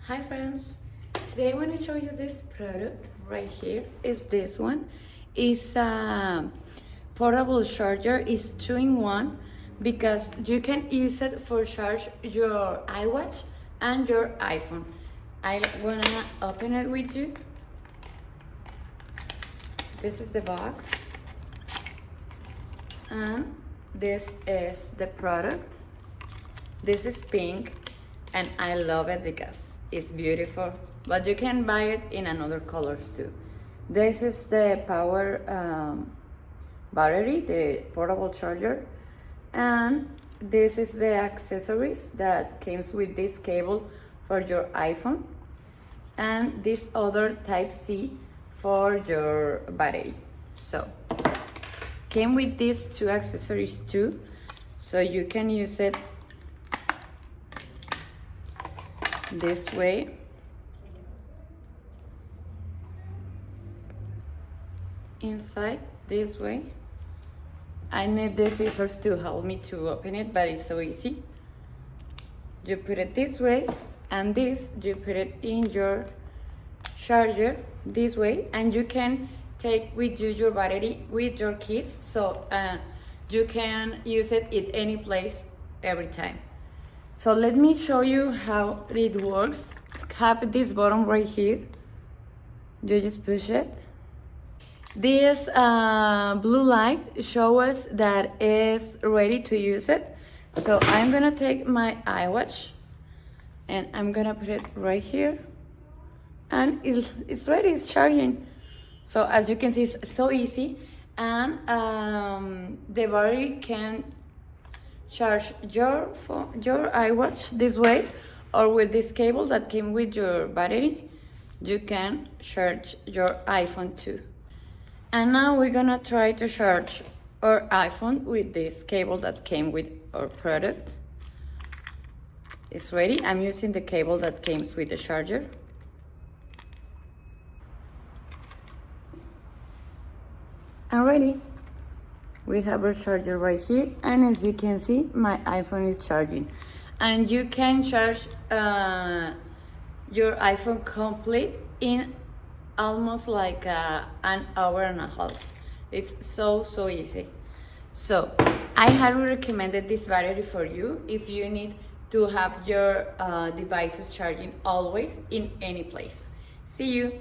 Hi friends, today I want to show you this product right here. Is this one. It's a portable charger. It's 2-in-1 because you can use it for charge your iWatch and your iPhone. I wanna open it with you. This is the box and this is the product. This is pink and I love it because it's beautiful, but you can buy it in another colors too. This is the power battery, the portable charger, and this is the accessories that comes with this cable for your iPhone, and this other Type-C for your battery. So came with these two accessories too, so you can use it this way, inside this way. I need the scissors to help me to open it, but it's so easy. You put it this way, and this you put it in your charger this way, and you can take with you your battery with your kids, so you can use it at any place every time. So let me show you how it works. Have this button right here. You just push it. This blue light shows us that it's ready to use it. So I'm gonna take my iWatch and I'm gonna put it right here. And it's ready, it's charging. So as you can see, it's so easy. And the battery can charge your phone, your iWatch this way, or with this cable that came with your battery, you can charge your iPhone too. And now we're gonna try to charge our iPhone with this cable that came with our product. It's ready. I'm using the cable that comes with the charger. And ready. We have our charger right here, and as you can see, my iPhone is charging. And you can charge your iPhone complete in almost like an hour and a half. It's so easy. So I highly recommended this battery for you if you need to have your devices charging always in any place. See you.